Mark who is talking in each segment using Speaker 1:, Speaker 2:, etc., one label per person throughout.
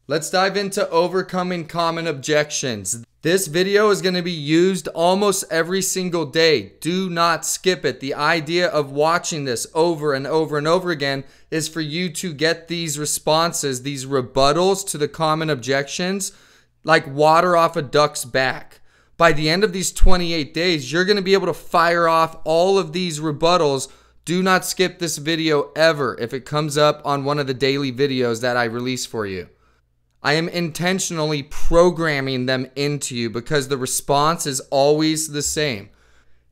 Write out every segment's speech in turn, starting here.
Speaker 1: Let's dive into overcoming common objections. This video is going to be used almost every single day. Do not skip it. The idea of watching this over and over and over again is for you to get these responses, these rebuttals to the common objections, like water off a duck's back. By the end of these 28 days, you're going to be able to fire off all of these rebuttals. Do not skip this video ever if it comes up on one of the daily videos that I release for you. I am intentionally programming them into you because the response is always the same.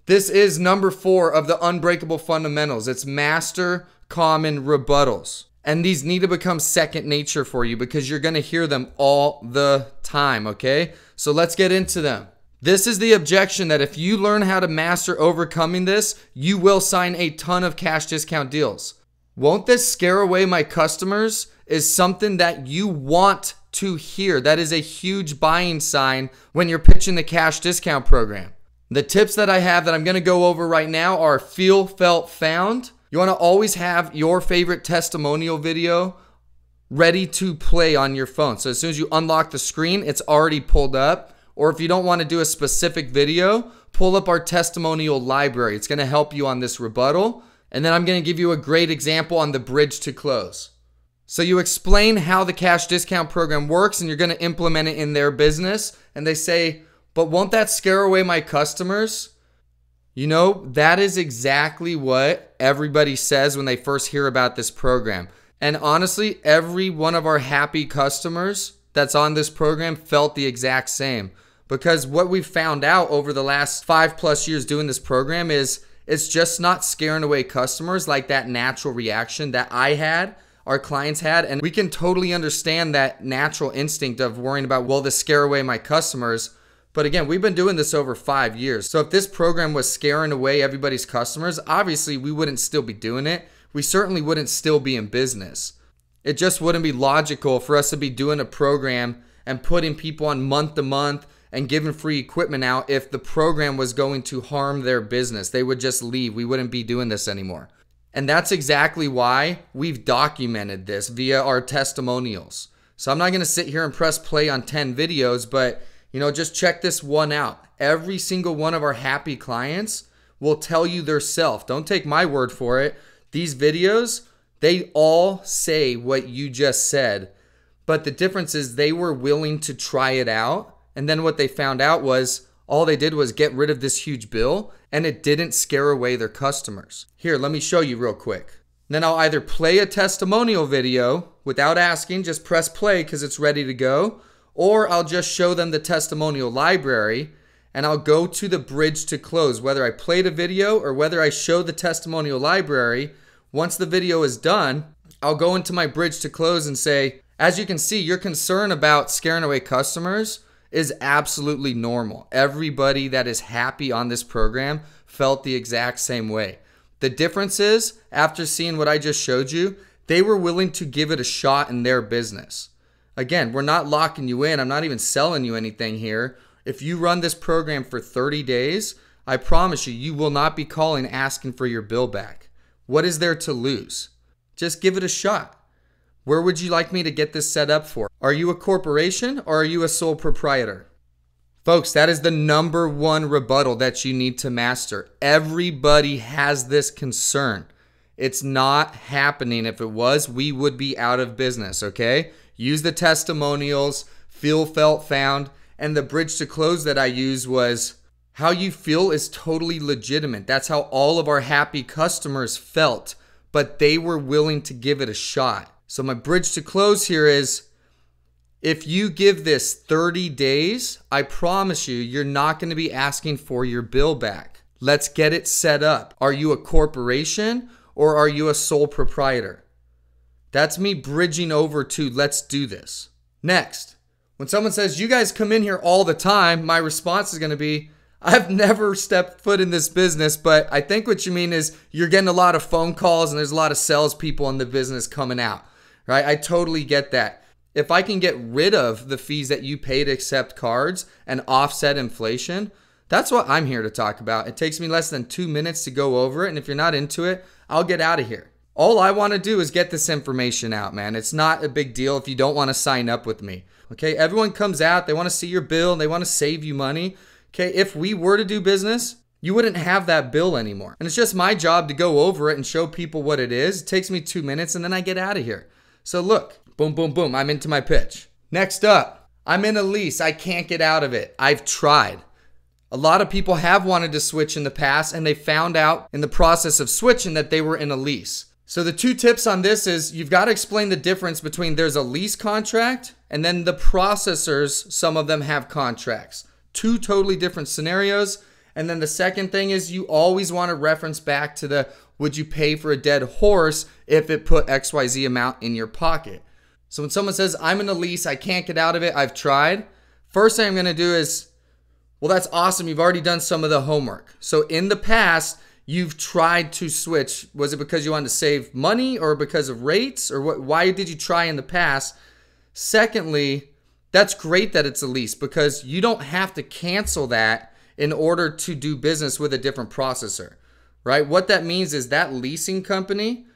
Speaker 1: This is number 4 of the unbreakable fundamentals. It's master common rebuttals. And these need to become second nature for you because you're going to hear them all the time, okay? So let's get into them. This is the objection that if you learn how to master overcoming this, you will sign a ton of cash discount deals. Won't this scare away my customers? Is something that you want to hear. That is a huge buying sign when you're pitching the cash discount program. The tips that I have that I'm going to go over right now are feel, felt, found. You want to always have your favorite testimonial video ready to play on your phone. So as soon as you unlock the screen, it's already pulled up. Or if you don't want to do a specific video, pull up our testimonial library. It's going to help you on this rebuttal. And then I'm going to give you a great example on the bridge to close. So you explain how the cash discount program works and you're going to implement it in their business. And they say, but won't that scare away my customers? You know, that is exactly what everybody says when they first hear about this program. And honestly, every one of our happy customers that's on this program felt the exact same. Because what we've found out over the last 5+ years doing this program is it's just not scaring away customers like that natural reaction that I had, our clients had. And we can totally understand that natural instinct of worrying about, will this scare away my customers? But again, we've been doing this over 5 years. So if this program was scaring away everybody's customers, obviously we wouldn't still be doing it. We certainly wouldn't still be in business. It just wouldn't be logical for us to be doing a program and putting people on month to month and giving free equipment out if the program was going to harm their business. They would just leave. We wouldn't be doing this anymore. And that's exactly why we've documented this via our testimonials. So I'm not going to sit here and press play on 10 videos, but just check this one out. Every single one of our happy clients will tell you their self. Don't take my word for it. These videos, they all say what you just said. But the difference is they were willing to try it out. And then what they found out was all they did was get rid of this huge bill and it didn't scare away their customers. Here, let me show you real quick. Then I'll either play a testimonial video without asking, just press play because it's ready to go, or I'll just show them the testimonial library and I'll go to the bridge to close. Whether I played a video or whether I show the testimonial library, once the video is done, I'll go into my bridge to close and say, as you can see, your concern about scaring away customers is absolutely normal. Everybody that is happy on this program felt the exact same way. The difference is, after seeing what I just showed you, they were willing to give it a shot in their business. Again, we're not locking you in. I'm not even selling you anything here. If you run this program for 30 days, I promise you, you will not be calling asking for your bill back. What is there to lose? Just give it a shot. Where would you like me to get this set up for? Are you a corporation or are you a sole proprietor? Folks, that is the number 1 rebuttal that you need to master. Everybody has this concern. It's not happening. If it was, we would be out of business, okay? Use the testimonials, feel, felt, found, and the bridge to close that I used was how you feel is totally legitimate. That's how all of our happy customers felt, but they were willing to give it a shot. So my bridge to close here is, if you give this 30 days, I promise you, you're not going to be asking for your bill back. Let's get it set up. Are you a corporation or are you a sole proprietor? That's me bridging over to let's do this. Next, when someone says, you guys come in here all the time, my response is going to be, I've never stepped foot in this business, but I think what you mean is you're getting a lot of phone calls and there's a lot of salespeople in the business coming out. Right? I totally get that. If I can get rid of the fees that you pay to accept cards and offset inflation, that's what I'm here to talk about. It takes me less than 2 minutes to go over it. And if you're not into it, I'll get out of here. All I want to do is get this information out, man. It's not a big deal if you don't want to sign up with me. Okay, everyone comes out, they want to see your bill, and they want to save you money. Okay, if we were to do business, you wouldn't have that bill anymore. And it's just my job to go over it and show people what it is. It takes me 2 minutes and then I get out of here. So look, boom, boom, boom, I'm into my pitch. Next up, I'm in a lease. I can't get out of it. I've tried. A lot of people have wanted to switch in the past and they found out in the process of switching that they were in a lease. So the 2 tips on this is you've got to explain the difference between there's a lease contract and then the processors, some of them have contracts. 2 totally different scenarios. And then the second thing is you always want to reference back to the would you pay for a dead horse if it put XYZ amount in your pocket. So when someone says I'm in a lease, I can't get out of it, I've tried. First thing I'm going to do is, well, that's awesome. You've already done some of the homework. So in the past, you've tried to switch. Was it because you wanted to save money or because of rates or what? Why did you try in the past? Secondly, that's great that it's a lease because you don't have to cancel that in order to do business with a different processor, right? What that means is that leasing company,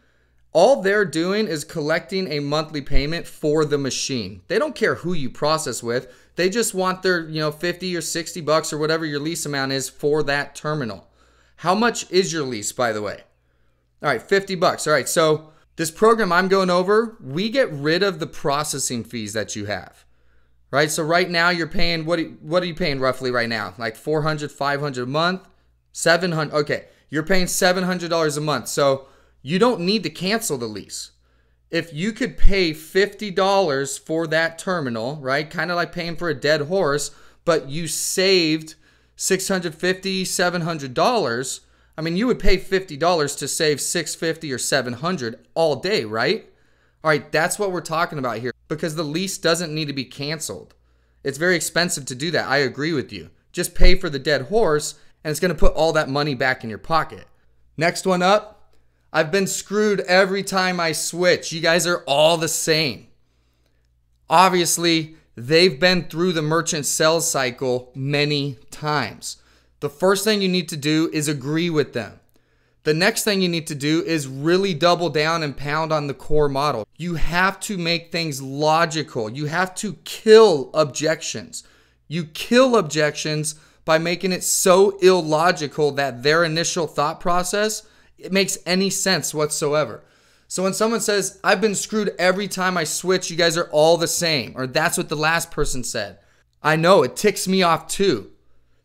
Speaker 1: all they're doing is collecting a monthly payment for the machine. They don't care who you process with. They just want their, 50 or 60 bucks or whatever your lease amount is for that terminal. How much is your lease, by the way? All right, 50 bucks. All right, so this program I'm going over, we get rid of the processing fees that you have, right? So right now you're paying, what are you paying roughly right now? Like $400, $500 a month? $700, okay. You're paying $700 a month. So you don't need to cancel the lease. If you could pay $50 for that terminal, right? Kind of like paying for a dead horse, but you saved $650, $700. I mean, you would pay $50 to save $650 or $700 all day, right? All right, that's what we're talking about here because the lease doesn't need to be canceled. It's very expensive to do that. I agree with you. Just pay for the dead horse and it's going to put all that money back in your pocket. Next one up. I've been screwed every time I switch. You guys are all the same. Obviously, they've been through the merchant sales cycle many times. The first thing you need to do is agree with them. The next thing you need to do is really double down and pound on the core model. You have to make things logical. You have to kill objections. You kill objections by making it so illogical that their initial thought process, it makes any sense whatsoever. So when someone says, I've been screwed every time I switch, you guys are all the same, or that's what the last person said. I know, it ticks me off too.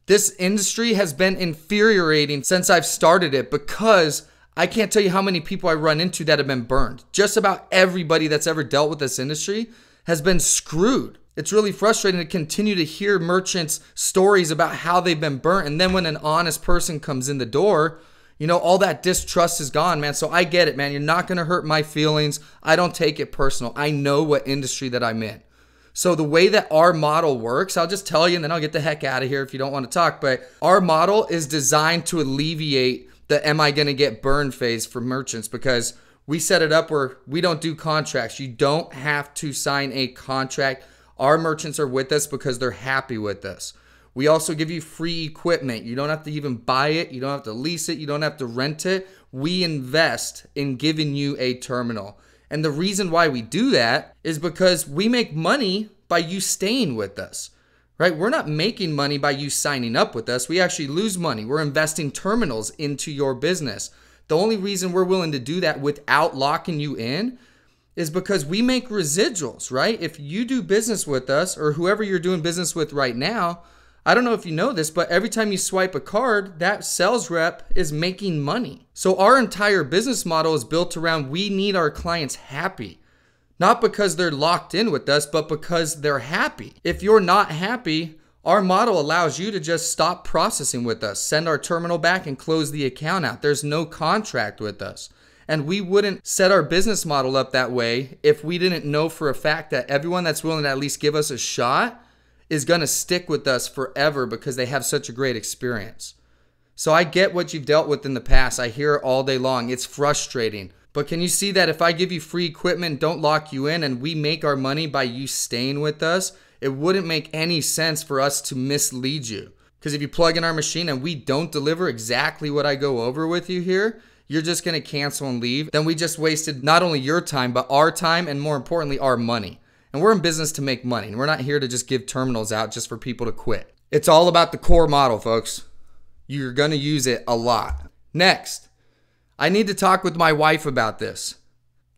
Speaker 1: This industry has been infuriating since I've started it because I can't tell you how many people I run into that have been burned. Just about everybody that's ever dealt with this industry has been screwed. It's really frustrating to continue to hear merchants' stories about how they've been burnt. And then when an honest person comes in the door, all that distrust is gone, man. So I get it, man. You're not going to hurt my feelings. I don't take it personal. I know what industry that I'm in. So the way that our model works, I'll just tell you and then I'll get the heck out of here if you don't want to talk. But our model is designed to alleviate the am I going to get burned phase for merchants because we set it up where we don't do contracts. You don't have to sign a contract. Our merchants are with us because they're happy with us. We also give you free equipment. You don't have to even buy it. You don't have to lease it. You don't have to rent it. We invest in giving you a terminal. And the reason why we do that is because we make money by you staying with us, right? We're not making money by you signing up with us. We actually lose money. We're investing terminals into your business. The only reason we're willing to do that without locking you in is because we make residuals, right? If you do business with us or whoever you're doing business with right now, I don't know if you know this, but every time you swipe a card, that sales rep is making money. So our entire business model is built around we need our clients happy. Not because they're locked in with us, but because they're happy. If you're not happy, our model allows you to just stop processing with us, send our terminal back and close the account out. There's no contract with us. And we wouldn't set our business model up that way if we didn't know for a fact that everyone that's willing to at least give us a shot is going to stick with us forever because they have such a great experience. So I get what you've dealt with in the past. I hear it all day long. It's frustrating. But can you see that if I give you free equipment, don't lock you in, and we make our money by you staying with us, it wouldn't make any sense for us to mislead you. Because if you plug in our machine and we don't deliver exactly what I go over with you here, you're just going to cancel and leave, then we just wasted not only your time, but our time and more importantly, our money. And we're in business to make money. And we're not here to just give terminals out just for people to quit. It's all about the core model, folks. You're going to use it a lot. Next, I need to talk with my wife about this.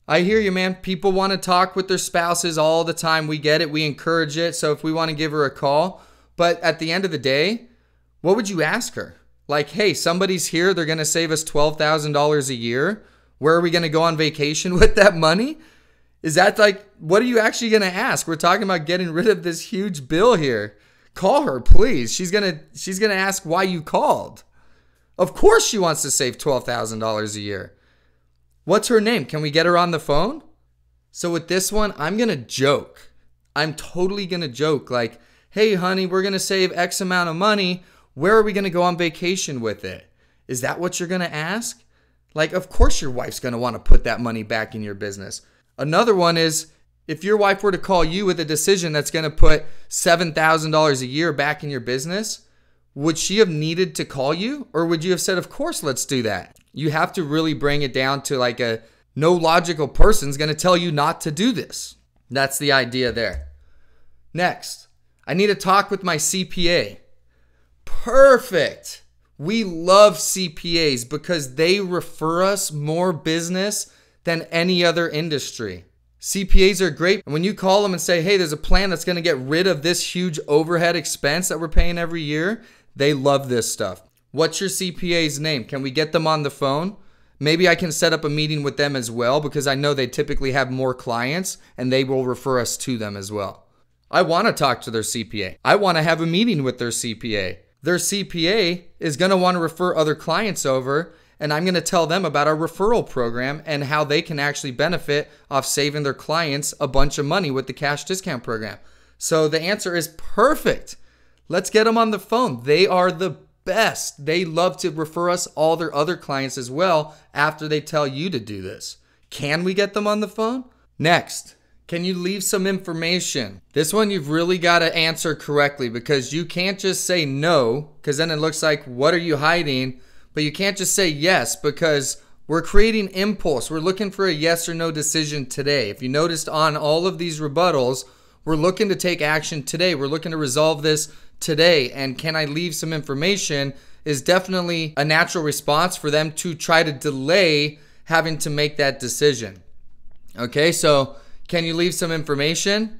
Speaker 1: I hear you, man. People want to talk with their spouses all the time. We get it. We encourage it. So if we want to give her a call, but at the end of the day, what would you ask her? Like, hey, somebody's here. They're going to save us $12,000 a year. Where are we going to go on vacation with that money? Is that like, what are you actually going to ask? We're talking about getting rid of this huge bill here. Call her, please. She's going to ask why you called. Of course she wants to save $12,000 a year. What's her name? Can we get her on the phone? So with this one, I'm going to joke. I'm totally going to joke like, hey, honey, we're going to save X amount of money. Where are we going to go on vacation with it? Is that what you're going to ask? Like, of course your wife's going to want to put that money back in your business. Another one is, if your wife were to call you with a decision that's going to put $7,000 a year back in your business, would she have needed to call you? Or would you have said, of course, let's do that? You have to really bring it down to like no logical person's going to tell you not to do this. That's the idea there. Next, I need to talk with my CPA. Perfect. We love CPAs because they refer us more business than any other industry. CPAs are great. And when you call them and say, hey, there's a plan that's going to get rid of this huge overhead expense that we're paying every year, they love this stuff. What's your CPA's name? Can we get them on the phone? Maybe I can set up a meeting with them as well because I know they typically have more clients and they will refer us to them as well. I want to talk to their CPA. I want to have a meeting with their CPA. Their CPA is going to want to refer other clients over, and I'm going to tell them about our referral program and how they can actually benefit off saving their clients a bunch of money with the cash discount program. So the answer is perfect. Let's get them on the phone. They are the best. They love to refer us all their other clients as well after they tell you to do this. Can we get them on the phone? Next. Can you leave some information? This one you've really got to answer correctly because you can't just say no because then it looks like, what are you hiding? But you can't just say yes because we're creating impulse. We're looking for a yes or no decision today. If you noticed on all of these rebuttals, we're looking to take action today. We're looking to resolve this today. And can I leave some information is definitely a natural response for them to try to delay having to make that decision. Okay, so can you leave some information?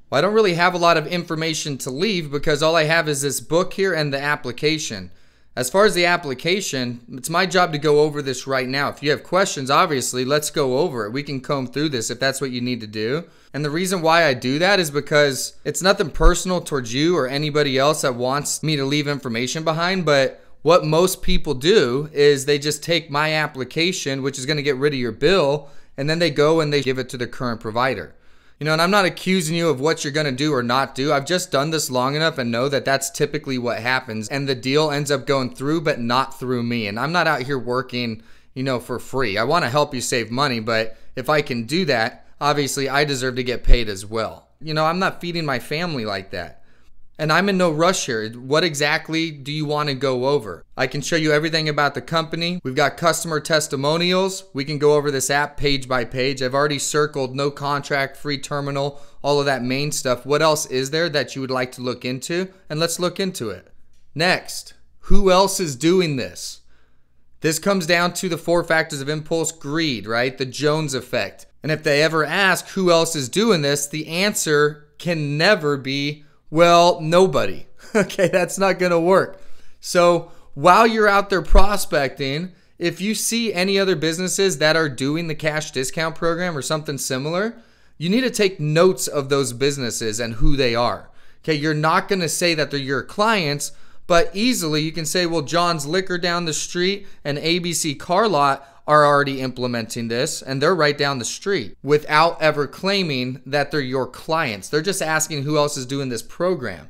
Speaker 1: Well, I don't really have a lot of information to leave because all I have is this book here and the application. As far as the application, it's my job to go over this right now. If you have questions, obviously, let's go over it. We can comb through this if that's what you need to do. And the reason why I do that is because it's nothing personal towards you or anybody else that wants me to leave information behind, but what most people do is they just take my application, which is going to get rid of your bill, and then they go and they give it to the current provider. You know, and I'm not accusing you of what you're going to do or not do. I've just done this long enough and know that that's typically what happens. And the deal ends up going through, but not through me. And I'm not out here working, you know, for free. I want to help you save money, but if I can do that, obviously I deserve to get paid as well. You know, I'm not feeding my family like that. And I'm in no rush here. What exactly do you want to go over? I can show you everything about the company. We've got customer testimonials. We can go over this app page by page. I've already circled no contract, free terminal, all of that main stuff. What else is there that you would like to look into? And let's look into it. Next, who else is doing this? This comes down to the 4 factors of impulse greed, right? The Jones effect. And if they ever ask who else is doing this, the answer can never be, well, nobody. Okay, that's not going to work. So while you're out there prospecting, if you see any other businesses that are doing the cash discount program or something similar, you need to take notes of those businesses and who they are. Okay, you're not going to say that they're your clients, but easily you can say, well, John's Liquor down the street and ABC Car Lot are already implementing this and they're right down the street without ever claiming that they're your clients. They're just asking who else is doing this program.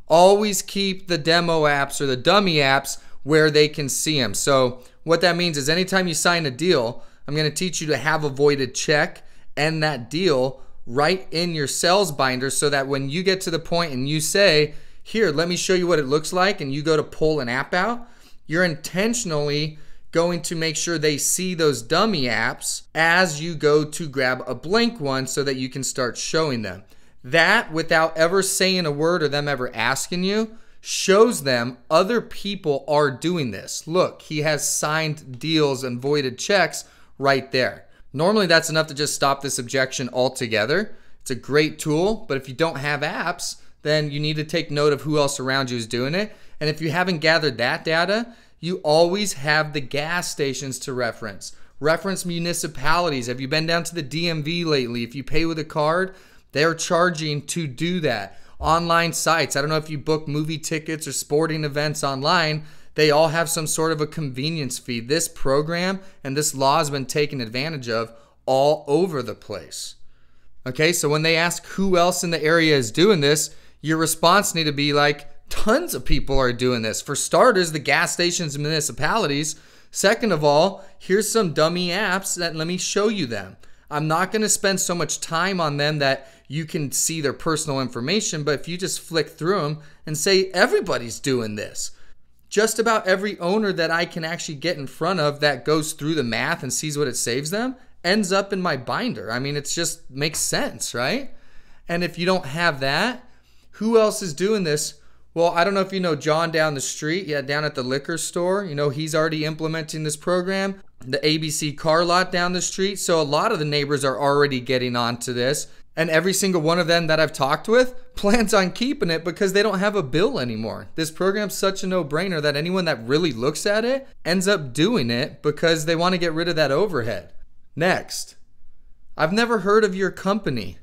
Speaker 1: Always keep the demo apps or the dummy apps where they can see them. So what that means is anytime you sign a deal, I'm going to teach you to have a voided check and that deal right in your sales binder so that when you get to the point and you say, here, let me show you what it looks like, and you go to pull an app out, you're intentionally going to make sure they see those dummy apps as you go to grab a blank one so that you can start showing them. That, without ever saying a word or them ever asking you, shows them other people are doing this. Look, he has signed deals and voided checks right there. Normally that's enough to just stop this objection altogether. It's a great tool, but if you don't have apps, then you need to take note of who else around you is doing it. And if you haven't gathered that data, you always have the gas stations to reference. Reference municipalities. Have you been down to the DMV lately? If you pay with a card, they're charging to do that. Online sites. I don't know if you book movie tickets or sporting events online. They all have some sort of a convenience fee. This program and this law has been taken advantage of all over the place. Okay, so when they ask who else in the area is doing this, your response need to be like, tons of people are doing this. For starters, the gas stations and municipalities. Second of all, here's some dummy apps that let me show you them. I'm not going to spend so much time on them that you can see their personal information, but if you just flick through them and say everybody's doing this, just about every owner that I can actually get in front of that goes through the math and sees what it saves them ends up in my binder. I mean, it just makes sense, right? And if you don't have that, who else is doing this? Well, I don't know if you know John down the street, down at the liquor store. You know, he's already implementing this program. The ABC car lot down the street. So a lot of the neighbors are already getting onto this. And every single one of them that I've talked with plans on keeping it because they don't have a bill anymore. This program's such a no-brainer that anyone that really looks at it ends up doing it because they want to get rid of that overhead. Next, I've never heard of your company.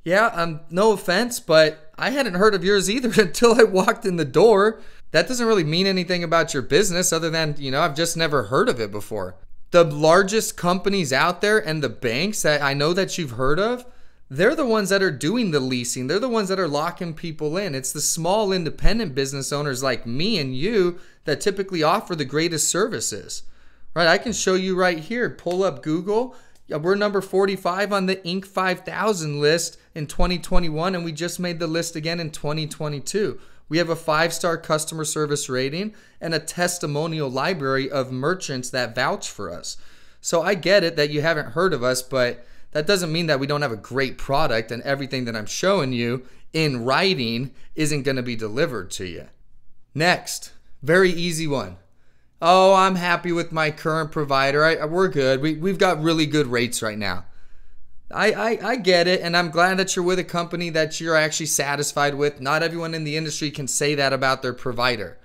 Speaker 1: Yeah, no offense, but I hadn't heard of yours either until I walked in the door. That doesn't really mean anything about your business other than, I've just never heard of it before. The largest companies out there and the banks that I know that you've heard of, they're the ones that are doing the leasing. They're the ones that are locking people in. It's the small independent business owners like me and you that typically offer the greatest services. Right? I can show you right here. Pull up Google. We're number 45 on the Inc. 5000 list in 2021, and we just made the list again in 2022. We have a 5-star customer service rating and a testimonial library of merchants that vouch for us. So I get it that you haven't heard of us, but that doesn't mean that we don't have a great product and everything that I'm showing you in writing isn't going to be delivered to you. Next, very easy one. Oh, I'm happy with my current provider. We're good. We've got really good rates right now. I get it, and I'm glad that you're with a company that you're actually satisfied with. Not everyone in the industry can say that about their provider.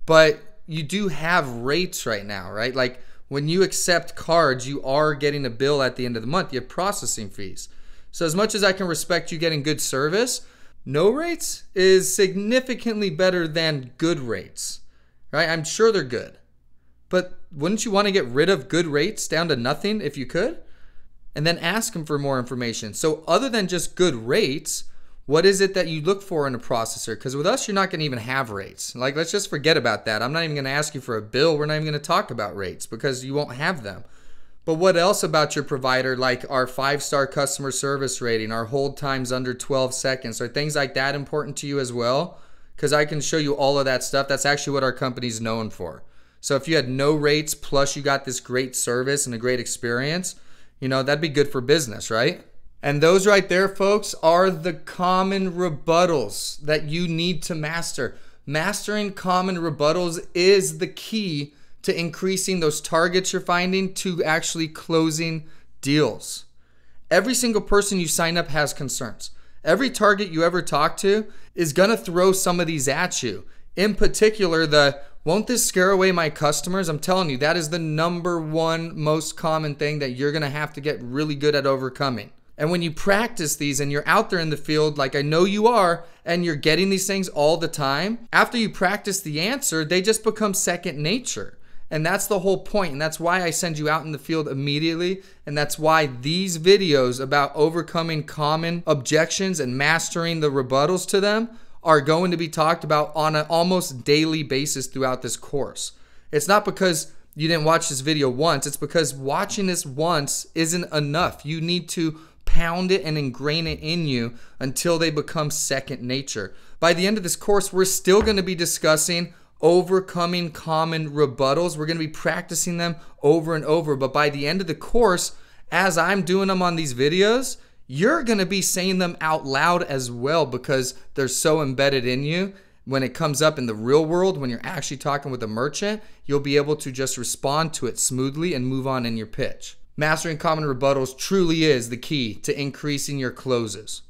Speaker 1: But you do have rates right now, right? Like when you accept cards, you are getting a bill at the end of the month. You have processing fees. So as much as I can respect you getting good service, no rates is significantly better than good rates, right? I'm sure they're good. But wouldn't you want to get rid of good rates down to nothing if you could? And then ask them for more information. So other than just good rates, what is it that you look for in a processor? Because with us, you're not going to even have rates. Like, let's just forget about that. I'm not even going to ask you for a bill. We're not even going to talk about rates because you won't have them. But what else about your provider, like our 5-star customer service rating, our hold times under 12 seconds, are things like that important to you as well? Because I can show you all of that stuff. That's actually what our company's known for. So if you had no rates plus you got this great service and a great experience, that'd be good for business, right? And those right there, folks, are the common rebuttals that you need to master. Mastering common rebuttals is the key to increasing those targets you're finding to actually closing deals. Every single person you sign up has concerns. Every target you ever talk to is going to throw some of these at you. In particular, won't this scare away my customers? I'm telling you, that is the number one most common thing that you're going to have to get really good at overcoming. And when you practice these and you're out there in the field, like I know you are, and you're getting these things all the time, after you practice the answer, they just become second nature. And that's the whole point. And that's why I send you out in the field immediately. And that's why these videos about overcoming common objections and mastering the rebuttals to them are going to be talked about on an almost daily basis throughout this course. It's not because you didn't watch this video once. It's because watching this once isn't enough. You need to pound it and ingrain it in you until they become second nature. By the end of this course, we're still going to be discussing overcoming common rebuttals. We're going to be practicing them over and over. But by the end of the course, as I'm doing them on these videos, you're going to be saying them out loud as well because they're so embedded in you. When it comes up in the real world, when you're actually talking with a merchant, you'll be able to just respond to it smoothly and move on in your pitch. Mastering common rebuttals truly is the key to increasing your closes.